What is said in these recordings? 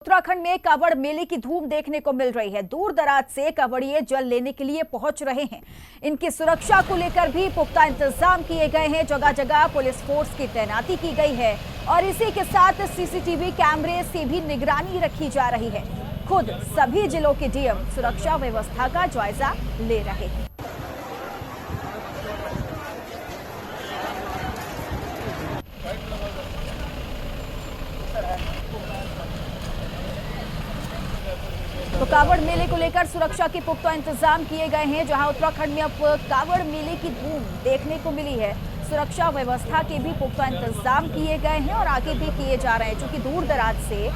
उत्तराखंड में कांवड़ मेले की धूम देखने को मिल रही है। दूर दराज से कांवड़िए जल लेने के लिए पहुंच रहे हैं। इनकी सुरक्षा को लेकर भी पुख्ता इंतजाम किए गए हैं। जगह जगह पुलिस फोर्स की तैनाती की गई है और इसी के साथ सीसीटीवी कैमरे से भी निगरानी रखी जा रही है। खुद सभी जिलों के डीएम सुरक्षा व्यवस्था का जायजा ले रहे हैं। तो कांवड़ मेले को लेकर सुरक्षा के पुख्ता इंतजाम किए गए हैं। जहां उत्तराखंड में अब कांवड़ मेले की धूम देखने को मिली है, सुरक्षा व्यवस्था के भी पुख्ता इंतजाम किए गए हैं और आगे भी किए जा रहे हैं। क्योंकि दूर दराज से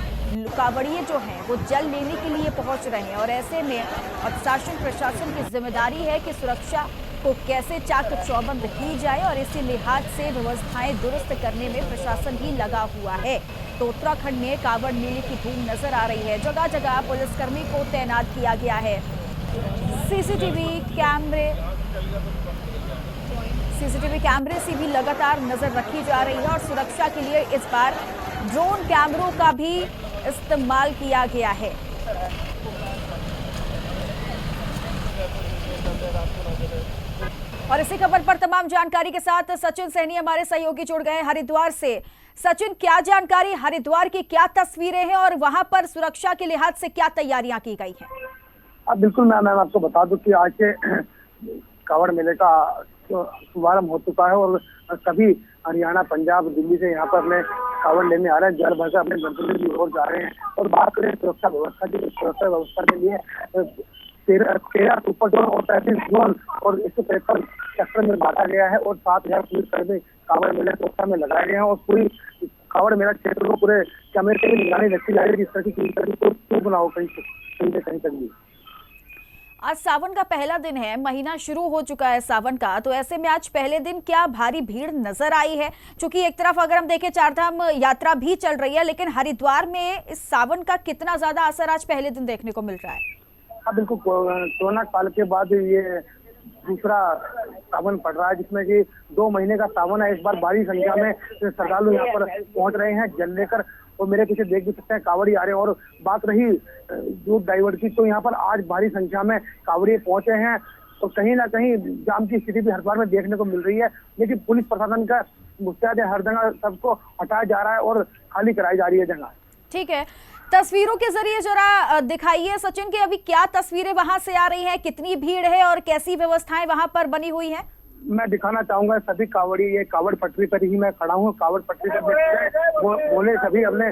कांवड़िए जो हैं वो जल लेने के लिए पहुंच रहे हैं और ऐसे में अब शासन प्रशासन की जिम्मेदारी है कि सुरक्षा को कैसे चाक चौबंद की जाए और इसी लिहाज से व्यवस्थाएं दुरुस्त करने में प्रशासन भी लगा हुआ है। तो उत्तराखंड में कांवड़ मेले की धूम नजर आ रही है। जगह जगह पुलिसकर्मी को तैनात किया गया है। सीसीटीवी कैमरे से भी लगातार नजर रखी जा रही है और सुरक्षा के लिए इस बार ड्रोन कैमरों का भी इस्तेमाल किया गया है। और इसी खबर पर तमाम जानकारी के साथ सचिन सहनी हमारे सहयोगी जुड़ गए हरिद्वार से। सचिन, क्या जानकारी, हरिद्वार की क्या तस्वीरें हैं और वहां पर सुरक्षा के लिहाज से क्या तैयारियां की गई हैं? बिल्कुल मैम, आपको बता दूं कि आज के कांवड़ मेले का शुभारंभ हो चुका है और सभी हरियाणा, पंजाब, दिल्ली से यहाँ पर अपने कांवड़ लेने आ रहे हैं, जल भरकर अपने गंतव्य की ओर जा रहे हैं। और बात करें सुरक्षा व्यवस्था की, सुरक्षा व्यवस्था के लिए 13 सुपर जोन और 35 जोन और 153 सेक्टर में बांटा गया है और 7000 पुलिसकर्मी कांवड़ मेले सुरक्षा में लगाए गए हैं और पूरी कांवड़ मेला क्षेत्र को पूरे कैमरे से भी निगरानी रखी जा रही है। जिस तरह की बना हो कहीं तक भी। आज सावन का पहला दिन है, महीना शुरू हो चुका है सावन का, तो ऐसे में आज पहले दिन क्या भारी भीड़ नजर आई है? क्योंकि एक तरफ अगर हम देखें चारधाम यात्रा भी चल रही है, लेकिन हरिद्वार में इस सावन का कितना ज्यादा असर आज पहले दिन देखने को मिल रहा है? हाँ बिल्कुल, कोरोना काल के बाद ये दूसरा सावन पड़ रहा है जिसमें कि 2 महीने का सावन है। इस बार भारी संख्या में श्रद्धालु यहाँ पर पहुंच रहे हैं जल लेकर और मेरे पीछे देख भी सकते हैं कांवड़ी आ रहे हैं। और बात रही रूट डाइवर्ट की, तो यहाँ पर आज भारी संख्या में कांवड़ी पहुंचे हैं और कहीं ना कहीं जाम की स्थिति भी हरिद्वार में देखने को मिल रही है। लेकिन पुलिस प्रशासन का मुस्तैद है, हर जगह सबको हटाया जा रहा है और खाली कराई जा रही है जगह। ठीक है, तस्वीरों के जरिए जरा दिखाइए सचिन कि अभी क्या तस्वीरें वहां से आ रही हैं, कितनी भीड़ है और कैसी व्यवस्थाएं वहां पर बनी हुई हैं? मैं दिखाना चाहूंगा सभी कांवड़ी, ये कांवड़ पटरी पर ही मैं खड़ा हूँ। कांवड़ पटरी पर बोले सभी अपने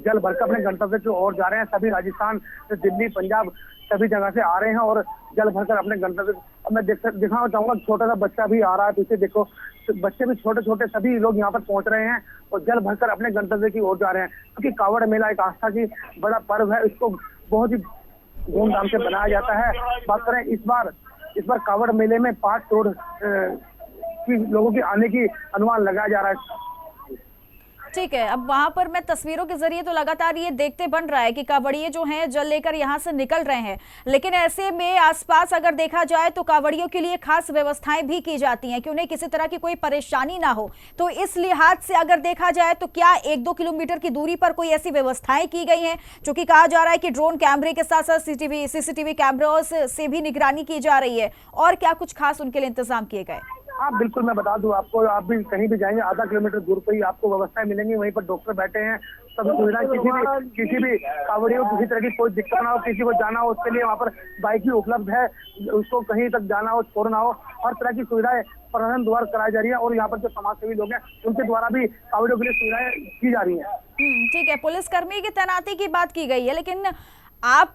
जल भरकर अपने गंतव्य की ओर जा रहे हैं। सभी राजस्थान, दिल्ली, पंजाब सभी जगह से आ रहे हैं और जल भरकर अपने गंतव्य। अब मैं दिखाना चाहूंगा छोटा सा बच्चा भी आ रहा है, पीछे देखो बच्चे भी छोटे छोटे सभी लोग यहाँ पर पहुंच रहे हैं और जल भरकर अपने गंतव्य की ओर जा रहे हैं। क्योंकि कांवड़ मेला एक आस्था की बड़ा पर्व है, इसको बहुत ही धूमधाम से मनाया जाता है। बात करें इस बार कांवड़ मेले में 5 करोड़ की लोगों के आने की अनुमान लगाया जा रहा है। ठीक है, अब वहां पर मैं तस्वीरों के जरिए तो लगातार ये देखते बन रहा है कि कांवड़िए जो हैं जल लेकर यहां से निकल रहे हैं, लेकिन ऐसे में आसपास अगर देखा जाए तो कांवड़ियों के लिए खास व्यवस्थाएं भी की जाती हैं कि उन्हें किसी तरह की कोई परेशानी ना हो। तो इस लिहाज से अगर देखा जाए तो क्या 1-2 किलोमीटर की दूरी पर कोई ऐसी व्यवस्थाएं की गई हैं? जो कि कहा जा रहा है कि ड्रोन कैमरे के साथ साथ सीसीटीवी कैमरों से भी निगरानी की जा रही है, और क्या कुछ खास उनके लिए इंतजाम किए गए? हाँ बिल्कुल, मैं बता दूं आपको, आप भी कहीं भी जाएंगे आधा किलोमीटर दूर पर ही आपको व्यवस्थाएं मिलेंगी। वहीं पर डॉक्टर बैठे हैं, सभी सुविधाएं, किसी भी कांवड़ियों को किसी तरह की कोई दिक्कत ना हो, किसी को जाना हो उसके लिए वहाँ पर बाइक भी उपलब्ध है, उसको कहीं तक जाना हो, छोड़ना हो, हर तरह की सुविधाएं प्रशासन द्वारा कराई जा रही है। और यहाँ पर जो समाज सेवी लोग हैं उनके द्वारा भी कांवड़ियों के लिए सुविधाएं की जा रही है। ठीक है, पुलिसकर्मी की तैनाती की बात की गई है, लेकिन आप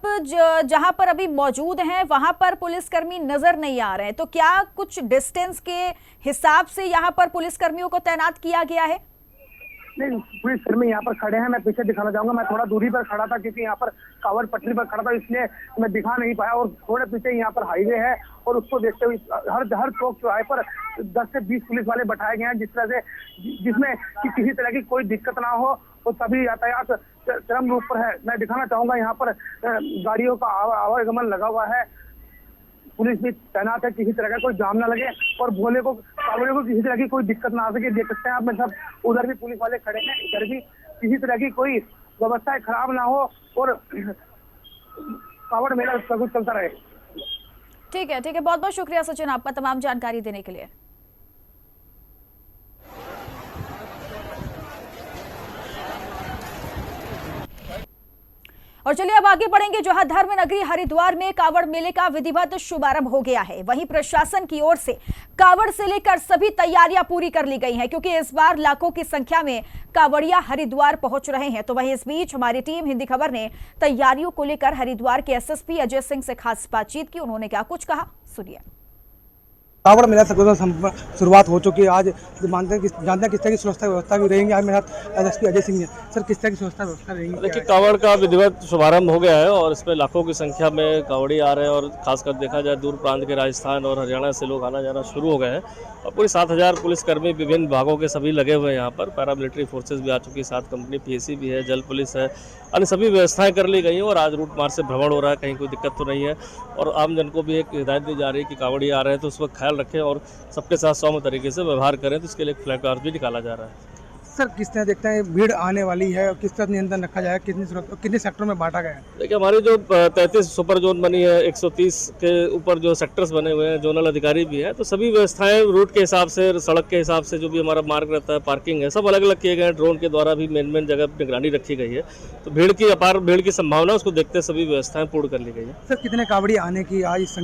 जहां पर अभी मौजूद हैं वहां पर पुलिसकर्मी नजर नहीं आ रहे हैं, तो क्या कुछ डिस्टेंस के हिसाब से यहां पर पुलिसकर्मियों को तैनात किया गया है? नहीं, पुलिसकर्मी यहाँ पर खड़े हैं। मैं पीछे दिखाना चाहूंगा, मैं थोड़ा दूरी पर खड़ा था क्योंकि यहाँ पर कांवड़ पटरी पर खड़ा था, इसलिए मैं दिखा नहीं पाया। और थोड़े पीछे यहाँ पर हाईवे है और उसको देखते हुए हर चौक चौराहे पर 10 से 20 पुलिस वाले बैठाए गए हैं, जिसमें किसी तरह की कोई दिक्कत ना हो और सभी यातायात चरम रूप पर है। मैं दिखाना चाहूंगा यहाँ पर गाड़ियों का आवागमन लगा हुआ है, पुलिस भी तैनात है, किसी तरह का कोई जाम ना लगे और भोले को कांवड़ियों को किसी तरह की कोई दिक्कत ना आ सके। देख सकते हैं आप, मतलब उधर भी पुलिस वाले खड़े हैं, इधर भी किसी तरह की कोई व्यवस्थाएं खराब ना हो और कावड़ मेला सब चलता रहे। ठीक है, बहुत बहुत शुक्रिया सचिन आपका तमाम जानकारी देने के लिए। और चलिए अब आगे बढ़ेंगे, जहां धर्म नगरी हरिद्वार में कावड़ मेले का विधिवत शुभारंभ हो गया है। वहीं प्रशासन की ओर से कावड़ से लेकर सभी तैयारियां पूरी कर ली गई हैं, क्योंकि इस बार लाखों की संख्या में कावड़िया हरिद्वार पहुंच रहे हैं। तो वहीं इस बीच हमारी टीम हिंदी खबर ने तैयारियों को लेकर हरिद्वार के एसएसपी अजय सिंह से खास बातचीत की। उन्होंने क्या कुछ कहा, सुनिए। कावड़ मेला शुरुआत हो चुकी है। आज जानते हैं किस तरह की सुरक्षा व्यवस्था भी रहेंगी। आज मेरे साथ एसएसपी अजय सिंह है। सर, किस तरह की सुरक्षा व्यवस्था रहेंगी? देखिए, कावड़ का विधिवत शुभारंभ हो गया है और इसमें लाखों की संख्या में कावड़ी आ रहे हैं और खासकर देखा जाए दूर प्रांत के राजस्थान और हरियाणा से लोग आना जाना शुरू हो गए हैं। और पूरी 7000 पुलिसकर्मी विभिन्न विभागों के सभी लगे हुए हैं यहाँ पर। पैरामिलिट्री फोर्सेज भी आ चुकी है, 7 कंपनी पीएसी भी है, जल पुलिस है, अन्य सभी व्यवस्थाएं कर ली गई हैं। और आज रूट मार्च से भ्रमण हो रहा है, कहीं कोई दिक्कत तो नहीं है। और आम जन को भी एक हिदायत दी जा रही है कि कावड़ी आ रहे हैं तो उस वक्त ख्याल रखें और सबके साथ सौम्य तरीके से व्यवहार करें। तो इसके लिए एक फ्लैग मार्च भी निकाला जा रहा है। सर, किस तरह देखते हैं भीड़ आने वाली है, किस तरह नियंत्रण रखा जाए, कितने सेक्टर में बांटा गया है? देखिए, हमारी जो 33 सुपर जोन बनी है, 130 के ऊपर जो सेक्टर्स बने हुए हैं, जोनल अधिकारी भी हैं, तो सभी व्यवस्थाएं रूट के हिसाब से, सड़क के हिसाब से, जो भी हमारा मार्ग रहता है, पार्किंग है, सब अलग अलग किए गए हैं। ड्रोन के द्वारा भी मेन जगह पर निगरानी रखी गई है। तो भीड़ की अपार भीड़ की संभावना उसको देखते सभी व्यवस्थाएं पूर्ण कर ली गई है। सर, कितने कावड़ी आने की आज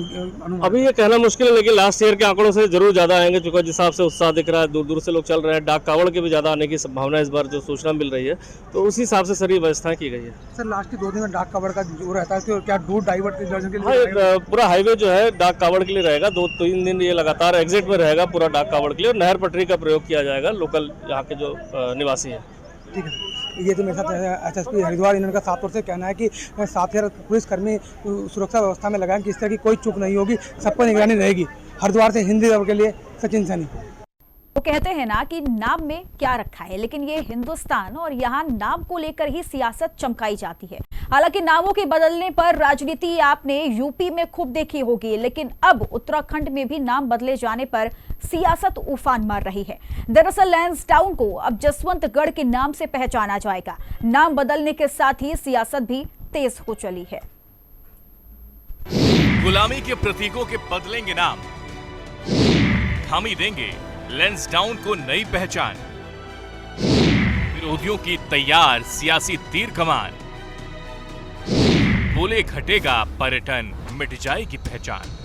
अभी ये कहना मुश्किल है, लेकिन लास्ट ईयर के आंकड़ों से जरूर ज्यादा आएंगे, क्योंकि जिस हिसाब से उत्साह दिख रहा है, दूर दूर से लोग चल रहे हैं। डाक कावड़ के भी ज्यादा आने की संभावना इस बार जो सूचना मिल रही है, तो उसी हिसाब से सारी व्यवस्थाएं की गई है। सर, लास्ट के 2 दिन में डाक कावड़ का जो रहता है, तो क्या रूट डाइवर्ट के हाँ, पूरा हाईवे जो है डाक कावड़ के लिए रहेगा। 2-3 दिन ये लगातार एग्जिट में रहेगा पूरा डाक कावड़ के लिए। और नहर पटरी का प्रयोग किया जाएगा लोकल यहाँ के जो निवासी है। ठीक है। ये तो मेरे साथ एसएसपी हरिद्वार, इनका साफ तौर से कहना है कि 7000 पुलिसकर्मी सुरक्षा व्यवस्था में लगाएं, किस तरह की कोई चूक नहीं होगी, सब पर निगरानी रहेगी। हरिद्वार से हिंदी खबर के लिए सचिन सैनी। वो कहते हैं ना कि नाम में क्या रखा है, लेकिन ये हिंदुस्तान और यहाँ नाम को लेकर ही सियासत चमकाई जाती है। हालांकि नामों के बदलने पर राजनीति आपने यूपी में खूब देखी होगी, लेकिन अब उत्तराखंड में भी नाम बदले जाने पर सियासत उफान मार रही है। दरअसल लैंसडाउन को अब जसवंतगढ़ के नाम से पहचाना जाएगा। नाम बदलने के साथ ही सियासत भी तेज हो चली है। गुलामी के प्रतीकों के बदलेंगे नाम, थामी देंगे लैंसडाउन को नई पहचान। विरोधियों की तैयार सियासी तीर कमान, बोले घटेगा पर्यटन, मिट जाएगी पहचान।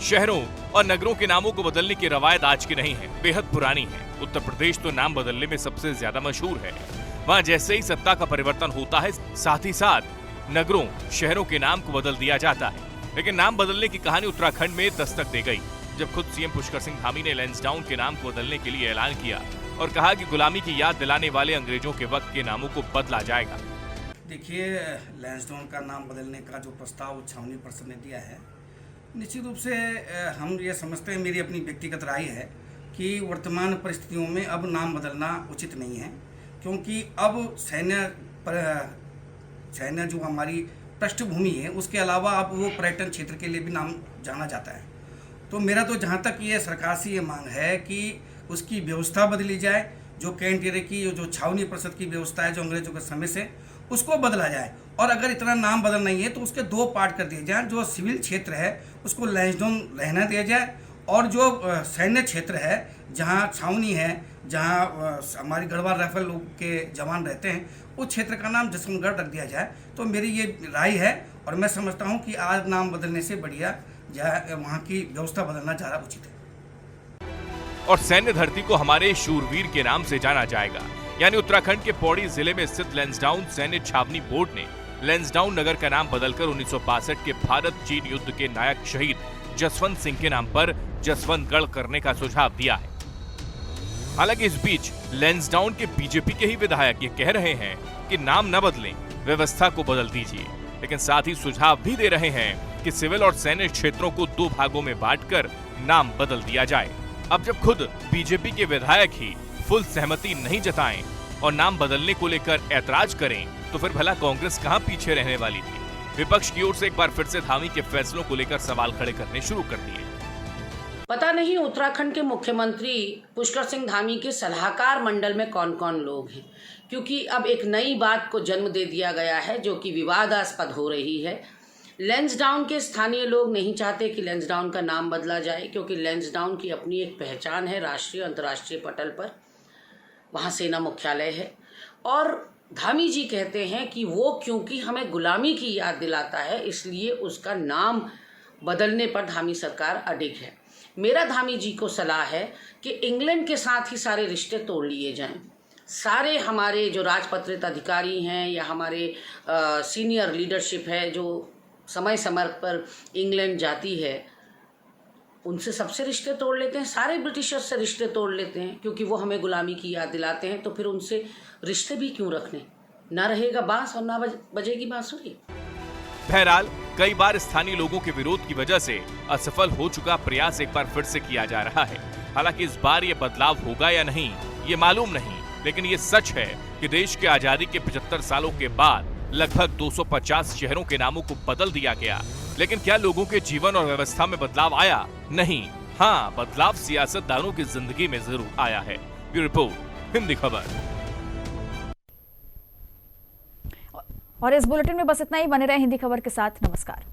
शहरों और नगरों के नामों को बदलने की रवायत आज की नहीं है, बेहद पुरानी है। उत्तर प्रदेश तो नाम बदलने में सबसे ज्यादा मशहूर है। वहां जैसे ही सत्ता का परिवर्तन होता है, साथ ही साथ नगरों, शहरों के नाम को बदल दिया जाता है। लेकिन नाम बदलने की कहानी उत्तराखंड में दस्तक दे गई, जब खुद सीएम पुष्कर सिंह धामी ने लैंसडाउन के नाम को बदलने के लिए ऐलान किया और कहा कि गुलामी की याद दिलाने वाले अंग्रेजों के वक्त के नामों को बदला जाएगा। देखिए, लैंसडाउन का नाम बदलने का जो प्रस्ताव छावनी परिषद ने दिया है, निश्चित रूप से हम ये समझते हैं, मेरी अपनी व्यक्तिगत राय है कि वर्तमान परिस्थितियों में अब नाम बदलना उचित नहीं है, क्योंकि अब सैन्य जो हमारी पृष्ठभूमि है, उसके अलावा अब वो पर्यटन क्षेत्र के लिए भी नाम जाना जाता है। तो मेरा तो जहाँ तक ये सरकार से ये मांग है कि उसकी व्यवस्था बदली जाए, जो कैंट एरिया की जो छावनी परिषद की व्यवस्था है, जो अंग्रेजों के समय से, उसको बदला जाए। और अगर इतना नाम बदल नहीं है तो उसके 2 पार्ट कर दिए जाए। जो सिविल क्षेत्र है उसको लैंसडाउन रहना दिया जाए, और जो सैन्य क्षेत्र है, जहाँ छावनी है, जहाँ हमारी गढ़वाल राइफल लोग के जवान रहते हैं, उस क्षेत्र का नाम जसवंतगढ़ रख दिया जाए। तो मेरी ये राय है, और मैं समझता हूँ कि आज नाम बदलने से बढ़िया वहाँ की व्यवस्था बदलना ज़्यादा उचित है। और सैन्य धरती को हमारे शूरवीर के नाम से जाना जाएगा। यानी उत्तराखंड के पौड़ी जिले में स्थित लैंसडाउन सैन्य छावनी बोर्ड ने लैंसडाउन नगर का नाम बदलकर 1962 के भारत चीन युद्ध के नायक शहीद जसवंत सिंह के नाम पर जसवंतगढ़ करने का सुझाव दिया है। हालांकि इस बीच लैंसडाउन के बीजेपी के ही विधायक ये कह रहे हैं कि नाम न बदलें, व्यवस्था को बदल दीजिए, लेकिन साथ ही सुझाव भी दे रहे हैं कि सिविल और सैन्य क्षेत्रों को 2 भागों में बांटकर नाम बदल दिया जाए। अब जब खुद बीजेपी के विधायक ही फुल सहमति नहीं जताएं और नाम बदलने को लेकर ऐतराज करें, तो फिर भला कांग्रेस कहां पीछे रहने वाली थी। विपक्ष की ओर से एक बार फिर से धामी के फैसलों को लेकर सवाल खड़े करने शुरू कर दिए। पता नहीं उत्तराखंड के मुख्यमंत्री पुष्कर सिंह धामी के सलाहकार मंडल में कौन कौन लोग हैं, क्योंकि अब एक नई बात को जन्म दे दिया गया है जो कि विवादास्पद हो रही है। लैंसडाउन के स्थानीय लोग नहीं चाहते कि लैंसडाउन का नाम बदला जाए, क्योंकि लैंसडाउन की अपनी एक पहचान है राष्ट्रीय अंतर्राष्ट्रीय पटल पर, वहाँ सेना मुख्यालय है। और धामी जी कहते हैं कि वो क्योंकि हमें गुलामी की याद दिलाता है इसलिए उसका नाम बदलने पर धामी सरकार अडिग है। मेरा धामी जी को सलाह है कि इंग्लैंड के साथ ही सारे रिश्ते तोड़ लिए जाएं। सारे हमारे जो राजपत्रित अधिकारी हैं या हमारे सीनियर लीडरशिप है जो समय समय पर इंग्लैंड जाती है, उनसे सबसे रिश्ते तोड़ लेते हैं, सारे ब्रिटिशर्स से रिश्ते तोड़ लेते हैं, क्योंकि वो हमें गुलामी की याद दिलाते हैं। तो फिर उनसे रिश्ते भी क्यों रखने? ना रहेगा बांस और ना बजेगी बांसुरी। बहरहाल कई बार स्थानीय लोगों के विरोध की वजह से असफल हो चुका प्रयास एक बार फिर से किया जा रहा है। हालांकि इस बार ये बदलाव होगा या नहीं ये मालूम नहीं, लेकिन ये सच है कि देश के आजादी के 75 सालों के बाद लगभग 250 शहरों के नामों को बदल दिया गया। लेकिन क्या लोगों के जीवन और व्यवस्था में बदलाव आया? नहीं। हाँ, बदलाव सियासतदानों की जिंदगी में जरूर आया है। ब्यूरो रिपोर्ट, हिंदी खबर। और इस बुलेटिन में बस इतना ही। बने रहे हिंदी खबर के साथ। नमस्कार।